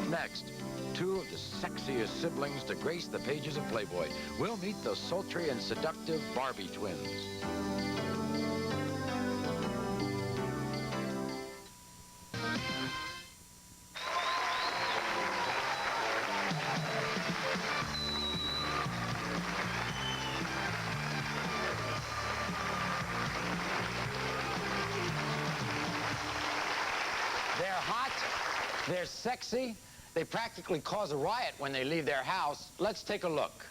Next, two of the sexiest siblings to grace the pages of Playboy. We'll meet the sultry and seductive Barbi twins. They're hot, they're sexy, they practically cause a riot when they leave their house. Let's take a look.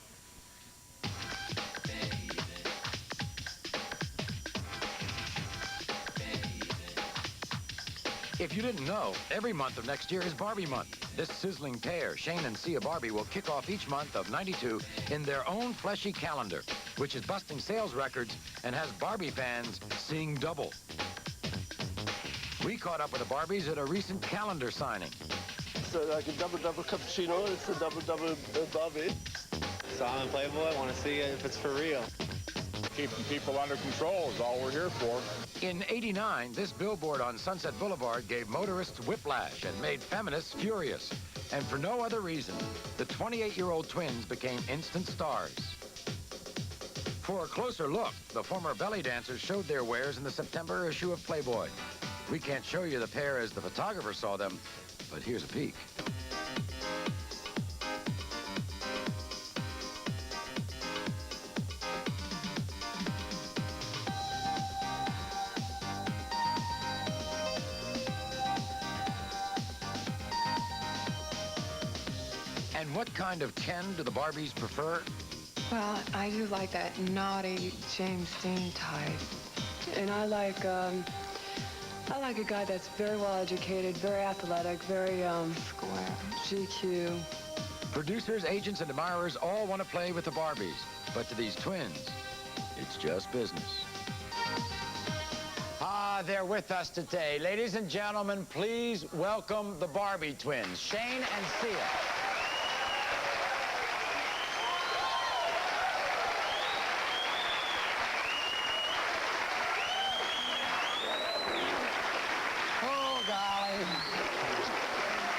If you didn't know, every month of next year is Barbie month. This sizzling pair, Shane and Sia Barbie, will kick off each month of '92 in their own fleshy calendar, which is busting sales records and has Barbie fans seeing double. We caught up with the Barbies at a recent calendar signing. So like a double cappuccino, it's a double Barbie. So I'm in Playboy, I want to see if it's for real. Keeping people under control is all we're here for. In '89, this billboard on Sunset Boulevard gave motorists whiplash and made feminists furious. And for no other reason, the 28-year-old twins became instant stars. For a closer look, the former belly dancers showed their wares in the September issue of Playboy. We can't show you the pair as the photographer saw them, but here's a peek. And what kind of Ken do the Barbies prefer? Well, I do like that naughty James Dean type. And I like a guy that's very well educated, very athletic, very square, GQ. Producers, agents, and admirers all want to play with the Barbies. But to these twins, it's just business. They're with us today. Ladies and gentlemen, please welcome the Barbie twins, Shane and Sia.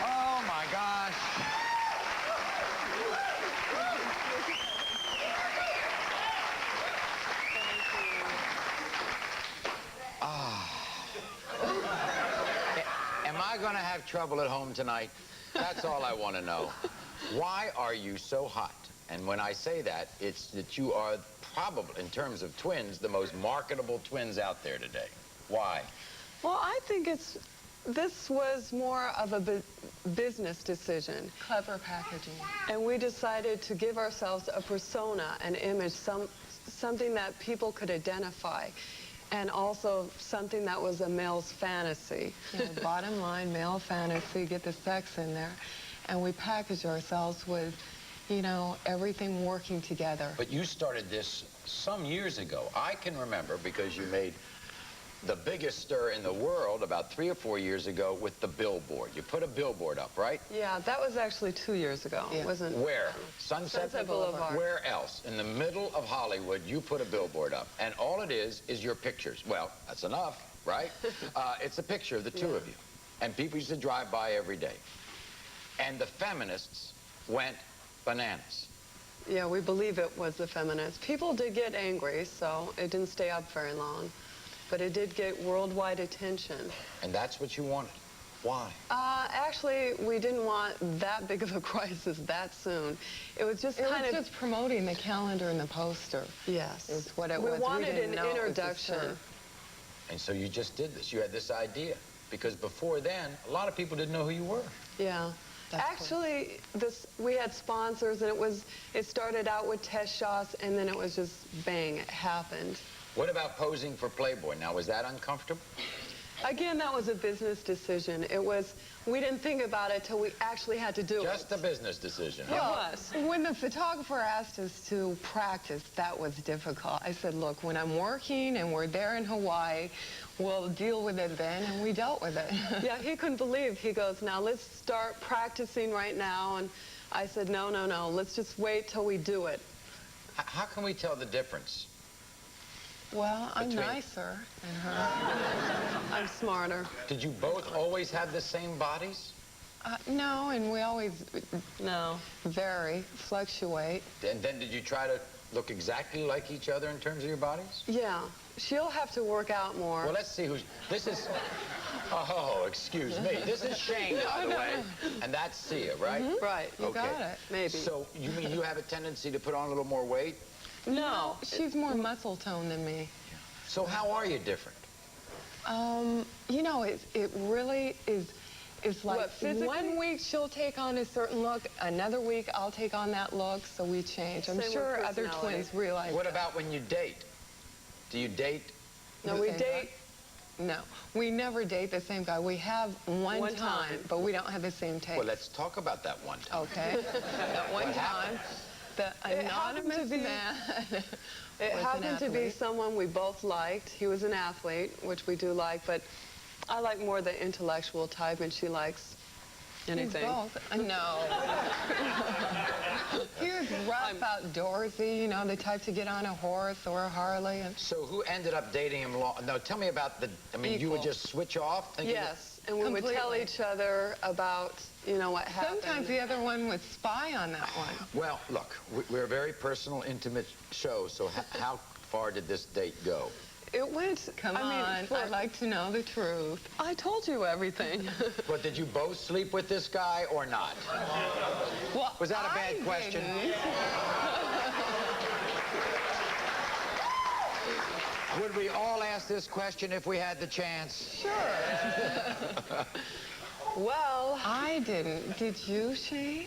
Oh, my gosh. Am I going to have trouble at home tonight? That's all I want to know. Why are you so hot? And when I say that, it's that you are probably, in terms of twins, the most marketable twins out there today. Why? Well, I think this was more of a business decision. Clever packaging. And we decided to give ourselves a persona, an image, something that people could identify, and also something that was a male's fantasy. Bottom line, male fantasy, get the sex in there. And we package ourselves with, you know, everything working together. But you started this some years ago. I can remember because you made the biggest stir in the world about 3 or 4 years ago with the billboard. You put a billboard up, right? Yeah, that was actually 2 years ago. Yeah. It wasn't. Where? Sunset Boulevard. Where else? In the middle of Hollywood, you put a billboard up. And all it is your pictures. Well, that's enough, right? It's a picture of the two of you. And people used to drive by every day. And the feminists went bananas. Yeah, we believe it was the feminists. People did get angry, so it didn't stay up very long. But it did get worldwide attention. And that's what you wanted. Why? Actually, we didn't want that big of a crisis that soon. It was just kind of just promoting the calendar and the poster. Yes. Is what it we was. Wanted an introduction. And so you just did this. You had this idea. Because before then, a lot of people didn't know who you were. Yeah. Actually, we had sponsors, and it started out with test shots, and then it was just bang, it happened. What about posing for Playboy? Now, was that uncomfortable? Again, that was a business decision. We didn't think about it till we actually had to do it. Just a business decision, huh? It was. When the photographer asked us to practice, that was difficult. I said, look, when I'm working and we're there in Hawaii, we'll deal with it then, and we dealt with it. Yeah, he couldn't believe. He goes, now let's start practicing right now. And I said, no, no, no, let's just wait till we do it. How can we tell the difference? Well, I'm nicer than her. I'm smarter. Did you both always have the same bodies? No, and we always No. fluctuate. And then did you try to look exactly like each other in terms of your bodies? Yeah. She'll have to work out more. Well, let's see who's... This is... Oh, excuse me. This is Shane, by the way. And that's Sia, right? Right. You got it. Maybe. So you mean you have a tendency to put on a little more weight? No. She's more muscle tone than me. So how are you different? You know, it really is. It's like What, physically? 1 week she'll take on a certain look, another week I'll take on that look, so we change. I'm Same with sure other personality. twins realize What that. about when you date? Do you date? No, we Same date. guy? No, we never date the same guy. We have one One time, time. but we don't have the same taste. Well, let's talk about that one time. Okay. That one What time, the It happened to anonymous be- man. It was an happened to be athlete. someone we both liked. He was an athlete, which we do like, but I like more the intellectual type, and she likes anything. He's both. No. He was rough, outdoorsy, you know, the type to get on a horse or a Harley. And So who ended up dating him long? No, tell me about the... I mean, you would Equal. just switch off? thinking Yes, and we would tell Completely. each other about, you know, what happened. sometimes the other one would spy on that one. Well, look, we're a very personal, intimate show, so how far did this date go? It went. Come on, I'd like to know the truth. I told you everything. But did you both sleep with this guy or not? Well, Was that a bad I question? didn't. Would we all ask this question if we had the chance? Sure. Well, I didn't. Did you, Shane?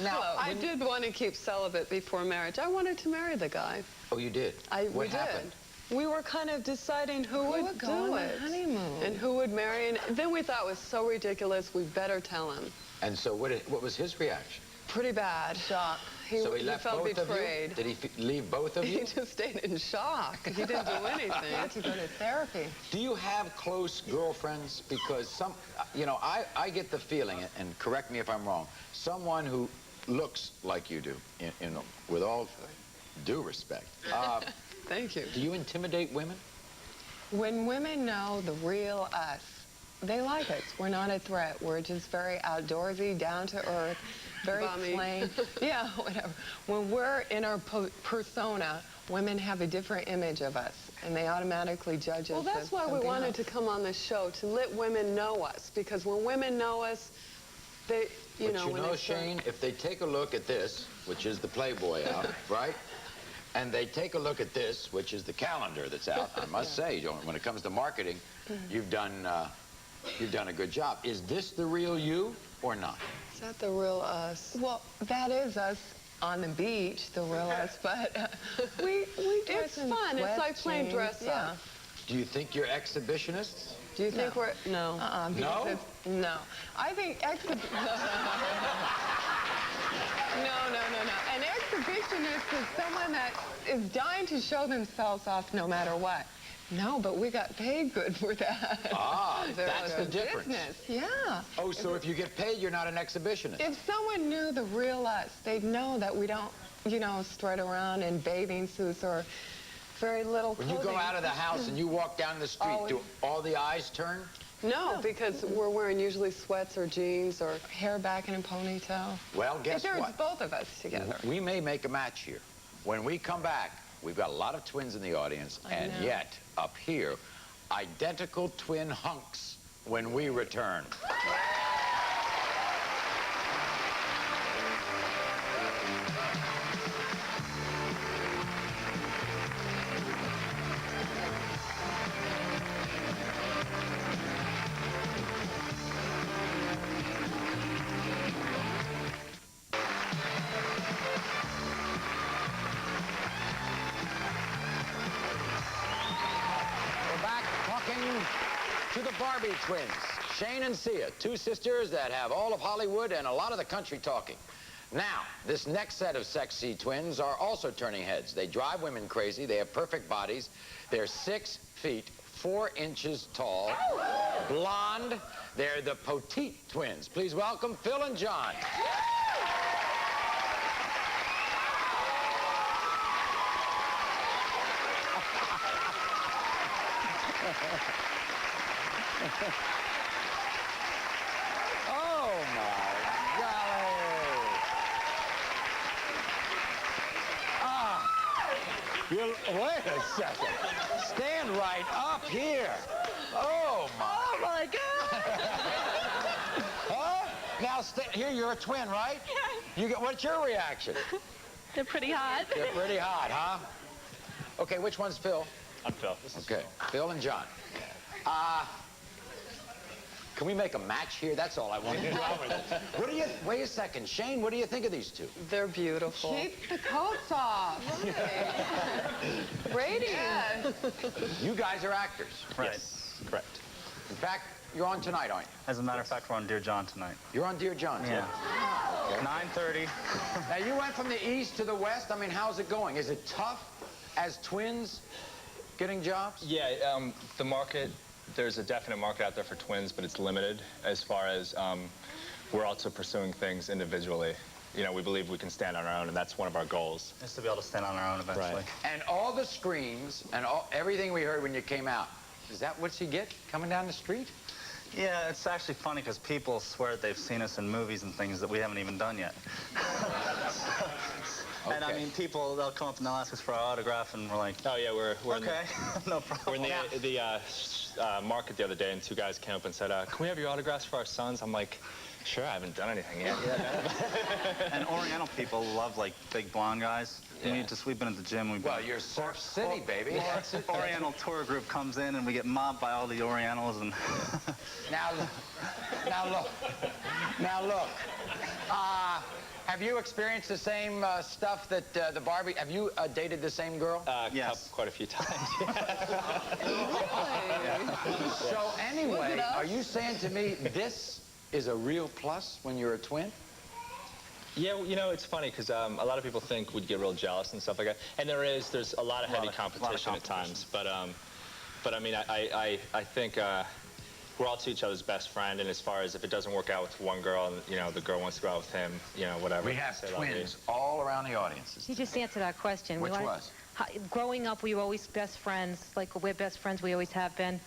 Now, I did want to keep celibate before marriage. I wanted to marry the guy. oh, you did? We What did. happened? We were kind of deciding who would would go do on the it honeymoon? and who would marry. And then we thought it was so ridiculous, we better tell him. And so what was his reaction? Pretty bad. Shock. So he left felt both betrayed. of you? Did he leave both of He you? just stayed in shock. He didn't do anything. Had to go to therapy. Do you have close girlfriends? Because some, you know, I get the feeling, and correct me if I'm wrong, someone who looks like you do, with all due respect, Thank you. do you intimidate women? When women know the real us, they like us. We're not a threat. We're just very outdoorsy, down to earth, very Bummy. plain. Yeah, whatever. When we're in our persona, women have a different image of us, and they automatically judge us. Well, that's as why we something wanted else. to come on this show, to let women know us. Because when women know us, they, But know, you when know, they start- Shane, if they take a look at this, which is the Playboy out, right? And they take a look at this, which is the calendar that's out, I must say, when it comes to marketing, you've done a good job. Is this the real you or not? Is that the real us? Well, that is us on the beach, the real us, but we dress It's in fun. It's sweats, like playing jeans, dress yeah. up. Do you think you're exhibitionists? Do you think No. we're... No. Because No? no. I think No. An exhibitionist is someone that is dying to show themselves off no matter what. No, but we got paid good for that. Ah, that's the Good difference. business, yeah. Oh, so if you get paid, you're not an exhibitionist. If someone knew the real us, they'd know that we don't, you know, strut around in bathing suits or very little When clothing. you go out of the house and you walk down the street, Always. do all the eyes turn? No, because we're wearing usually sweats or jeans or... Hair back in a ponytail. Well, guess There's what? both of us together. We may make a match here. When we come back, we've got a lot of twins in the audience, and know. yet, up here, identical twin hunks when we return. We're back talking to the Barbi Twins, Shane and Sia, two sisters that have all of Hollywood and a lot of the country talking. Now, this next set of sexy twins are also turning heads. They drive women crazy. They have perfect bodies. They're 6 feet, 4 inches tall, blonde. They're the Petite Twins. Please welcome Phil and John. Oh, my golly. Wait a second. Stand right up here. Oh, my. Oh, my God. Huh? Now, here, you're a twin, right? What's your reaction? They're pretty hot. They're pretty hot, huh? Okay, which one's Phil? I'm Phil. Okay, Phil and John. Can we make a match here? That's all I want to do. Wait a second. Shane, what do you think of these two? They're beautiful. Keep the coats off. Radiant. You guys are actors. Right. Yes, correct. In fact, you're on tonight, aren't you? As a matter of fact, we're on Dear John tonight. You're on Dear John tonight. Yeah. 9:30. Now, you went from the east to the west. I mean, how's it going? Is it tough as twins getting jobs? Yeah, the market, there's a definite market out there for twins, but it's limited as far as we're also pursuing things individually. You know, we believe we can stand on our own, and that's one of our goals. Just to be able to stand on our own eventually. Right. And all the screams and everything we heard when you came out, is that what you get coming down the street? Yeah, it's actually funny because people swear they've seen us in movies and things that we haven't even done yet. And I Okay. mean, they'll come up and they'll ask us for our autograph, and we're like, Oh, yeah, we're okay, no problem. We're in the market the other day, and two guys came up and said, can we have your autographs for our sons? I'm like, sure, I haven't done anything yet. And Oriental people love, like, big blonde guys. Yeah. We've been at the gym. Well, you're Surf City, baby. Oriental tour group comes in, and we get mobbed by all the Orientals, and... Now look. Have you experienced the same stuff that the Barbie? Have you dated the same girl? Yes. Quite a few times. So anyway, are you saying to me this is a real plus when you're a twin? Yeah, you know, it's funny because a lot of people think we'd get real jealous and stuff like that, and there's a lot of heavy competition at times. But I mean, I think we're all to each other's best friend, and as far as if it doesn't work out with one girl, and you know the girl wants to go out with him, you know, whatever. We have twins all around the audiences. You just answered our question. Which was? Growing up, we were always best friends. Like, we're best friends. We always have been.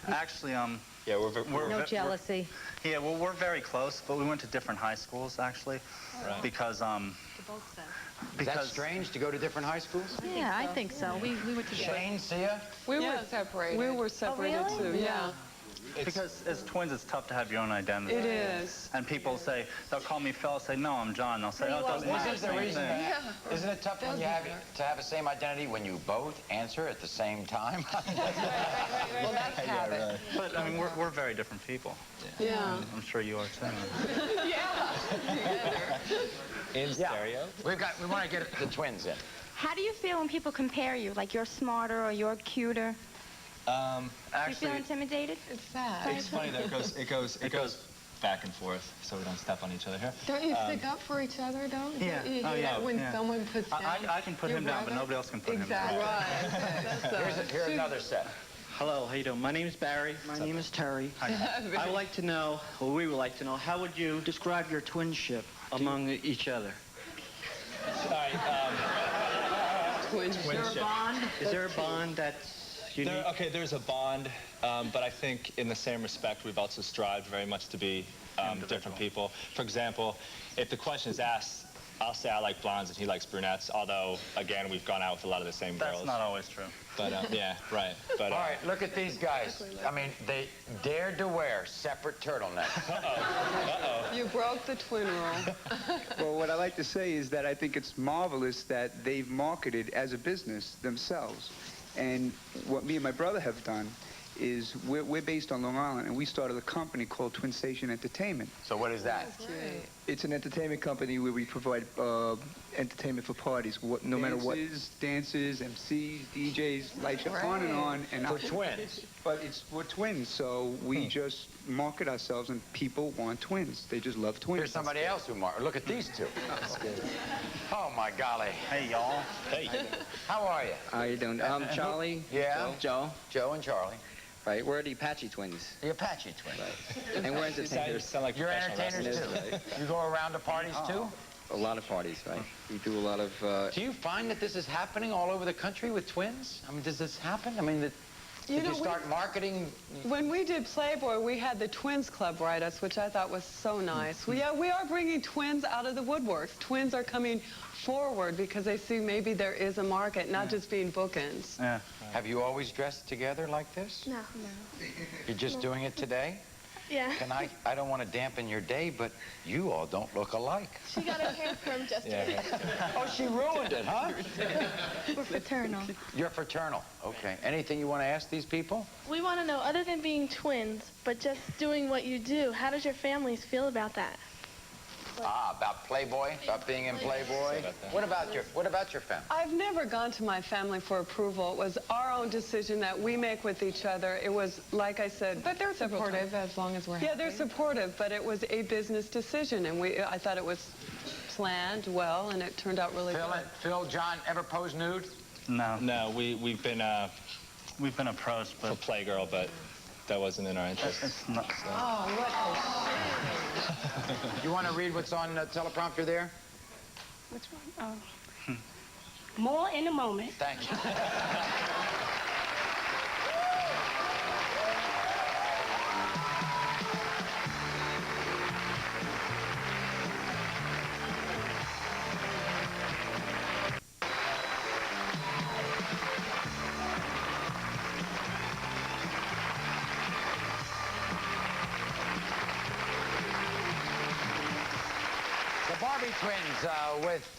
Actually, Yeah, we're No jealousy. Yeah, well, we're very close, but we went to different high schools, actually. Right. Because, Is that strange to go to different high schools? Yeah, I think so. We were together. Shane, Sia? We were separated. We were separated really? too. Yeah. Because as twins, it's tough to have your own identity. It is. And people say, they'll call me Phil, I'll say, no, I'm John. They'll say, oh, it doesn't matter. Isn't the reason? Isn't it tough when you Doesn't to have the same identity when you both answer at the same time? Well, that's habit. But, I mean, we're very different people. Yeah. I'm sure you are, too. in stereo. We want to get the twins in. How do you feel when people compare you, like you're smarter or you're cuter? Do you feel Actually, intimidated? It's sad. It's funny though, it goes back and forth, so we don't step on each other here. Don't you stick up for each other, don't you? Yeah. You Oh, hear yeah. that when Yeah. someone puts down I can put your him down, but brother? nobody else can put him down. Exactly. Right. Here's another set. Hello, how you doing? My name is Barry. My name is Terry. I would like to know, or we would like to know, how would you describe your twinship among each other? All right, Twinship. Is there a bond that's unique? there's a bond, but I think in the same respect, we've also strived very much to be different people. For example, if the question is asked, I'll say I like blondes and he likes brunettes, although, again, we've gone out with a lot of the same girls. That's not always true. But, yeah, right. But, All right, look at these guys. I mean, they dared to wear separate turtlenecks. You broke the twin rule. Well, what I like to say is that I think it's marvelous that they've marketed as a business themselves. And what me and my brother have done is we're based on Long Island, and we started a company called Twin Station Entertainment. So what is that? It's an entertainment company where we provide entertainment for parties, no matter what. Dances, MCs, DJs, light show, on and on. And For twins. But we're twins, so we just market ourselves, and people want twins. They just love twins. Here's somebody else who look at these two. Oh, my golly. Hey, y'all. hey. How are you? How you doing? Charlie. Yeah? Joe. Joe and Charlie. Right, we're the Apache twins. The Apache twins. And we're You entertainers. sound like You're professional entertainers, wrestlers. too? You go around to parties, too? A lot of parties, right? We do a lot of... Do you find that this is happening all over the country with twins? I mean, does this happen? I mean, Did you start marketing? When we did Playboy, we had the Twins Club write us, which I thought was so nice. We are bringing twins out of the woodworks. Twins are coming forward because they see maybe there is a market, not just being bookends. Yeah. Have you always dressed together like this? No. You're just doing it today? Yeah. I don't want to dampen your day, but you all don't look alike. She got her hair permed just Oh, she ruined it, huh? We're fraternal. You're fraternal. Okay. Anything you want to ask these people? We want to know, other than being twins, but just doing what you do, how does your families feel about that? About Playboy, about being in Playboy. What about your family? I've never gone to my family for approval. It was our own decision that we make with each other. It was, like I said, But they're supportive as long as we're happy. Yeah, they're supportive, but it was a business decision, and I thought it was planned well, and it turned out really good. Phil, John, ever pose nude? No. No, we've been approached, but for Playgirl, but that wasn't in our interest. It's not. So. Oh, what You want to read what's on the teleprompter there? Which one? Oh. More in a moment. Thank you. Barbi Twins with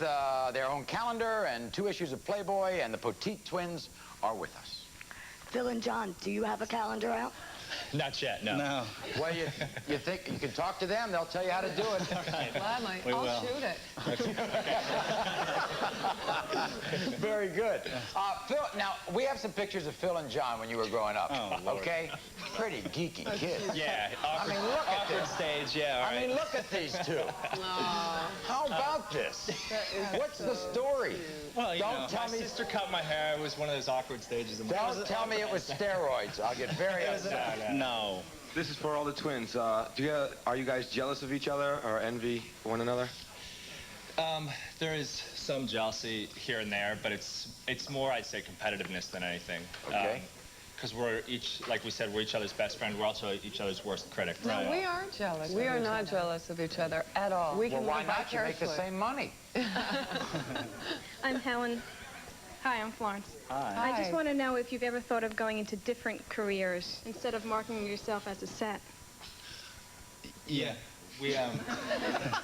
their own calendar and 2 issues of Playboy, and the Petite Twins are with us. Phil and John, do you have a calendar out? Not yet, no. No. Well, you think you can talk to them? They'll tell you how to do it. Gladly. I'll shoot it. Very good. Phil, now, we have some pictures of Phil and John when you were growing up. Oh, Lord. Okay? Pretty geeky kids. Yeah, awkward, look at awkward this. Stage, yeah, all right. I mean, look at these two. How about this? What's the story? Well, Don't tell my me. sister cut my hair. It was one of those awkward stages. In my Don't tell me it was steroids. I'll get very upset. No. This is for all the twins. Are you guys jealous of each other or envy one another? There is some jealousy here and there, but it's more, I'd say, competitiveness than anything. Okay. Because we're each, like we said, we're each other's best friend. We're also each other's worst critic. No, we aren't jealous. We are not jealous of each other at all. We can Well, why live not? You make the vicariously. same money. I'm Helen. Hi, I'm Florence. Hi. I just want to know if you've ever thought of going into different careers instead of marketing yourself as a set. Yeah. We,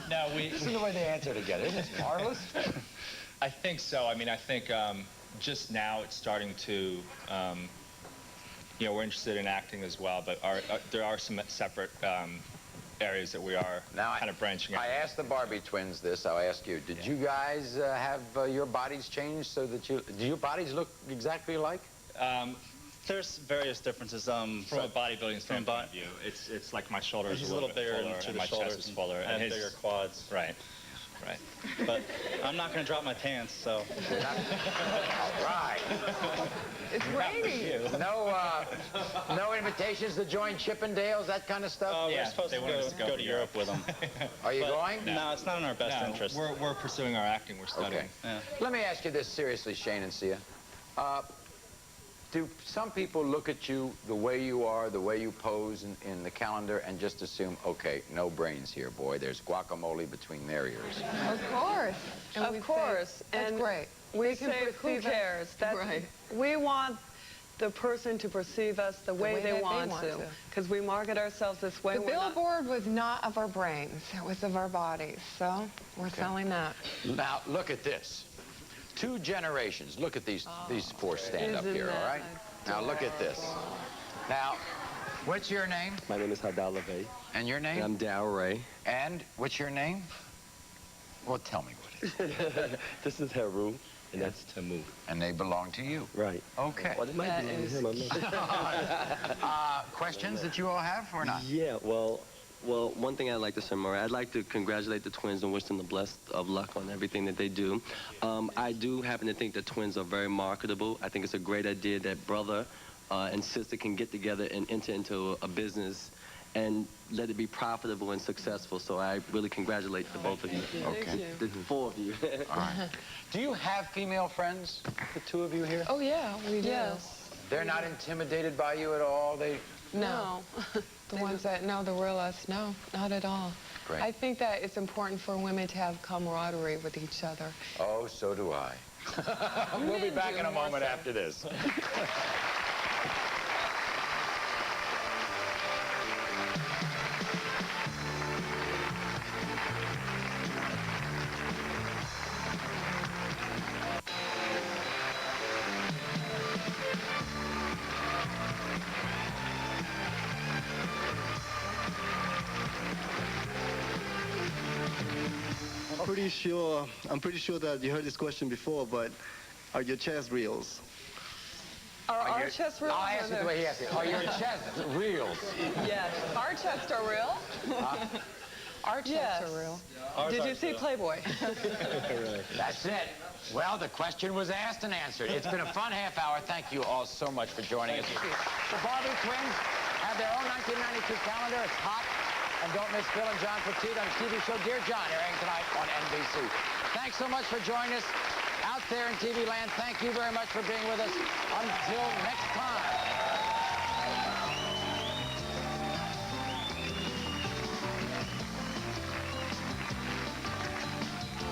no, we... This is the way they answer together. Isn't it marvelous? I think so. I mean, I think just now it's starting to, we're interested in acting as well, but there are some separate areas that we are kind of branching out. I asked the Barbi Twins this. I'll ask you. Did you guys have your bodies changed so that do your bodies look exactly alike? There's various differences. From a bodybuilding standpoint of view, it's like my shoulders He's a little bit bigger fuller, to and the my shoulders chest is fuller, and his bigger quads. Right. Right. But I'm not going to drop my pants, so. All right. It's raining. No invitations to join Chippendales, that kind of stuff? We're supposed to go to Europe with them. Are you going? No, it's not in our best interest. We're pursuing our acting. We're studying. Okay. Yeah. Let me ask you this seriously, Shane and Sia. Do some people look at you the way you are, the way you pose in the calendar, and just assume, okay, no brains here, boy. There's guacamole between their ears. Of course. And Of course. That's great. We can say, who perceive us- cares? Right. We want the person to perceive us the way they want to. Because we market ourselves this way. The billboard was not of our brains. It was of our bodies. So we're selling that. Now, look at this. 2 generations. Look at these 4 stand up here, all right? Now, look at this. Now, what's your name? My name is Hadal Levey. And your name? And I'm Dow Ray. And what's your name? Well, tell me what it is. This is Haru, and that's Tamu. And they belong to you. Right. Okay. Well, it might belong to him, I'm not. Questions that you all have or not? Yeah, well, one thing I'd like to say, Murray, I'd like to congratulate the twins and wish them the best of luck on everything that they do. I do happen to think the twins are very marketable. I think it's a great idea that brother and sister can get together and enter into a business and let it be profitable and successful. So I really congratulate the both of you. Okay. The 4 of you. All right. Do you have female friends, the 2 of you here? Oh, yeah, we do. Yes. They're not intimidated by you at all? No. The ones that know the real us, no, not at all. Great. I think that it's important for women to have camaraderie with each other. Oh, so do I. We'll be back in a moment after this. I'm pretty sure that you heard this question before, but are your chest reels? Are our chests real? I'll ask it the way he asked it. Are your chests real? Yes. Our chests are real. Our chests are real. Did you see Playboy? That's it. Well, the question was asked and answered. It's been a fun half hour. Thank you all so much for joining us. The Barbi Twins have their own 1992 calendar. It's hot. And don't miss Phil and John Petit on the TV show Dear John, airing tonight on NBC. Thanks so much for joining us out there in TV land. Thank you very much for being with us. Until next time.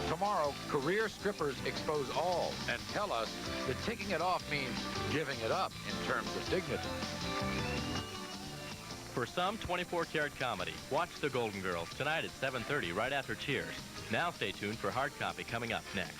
Tomorrow, career strippers expose all and tell us that taking it off means giving it up in terms of dignity. For some 24-karat comedy, watch The Golden Girls tonight at 7:30 right after Cheers. Now stay tuned for Hard Copy coming up next.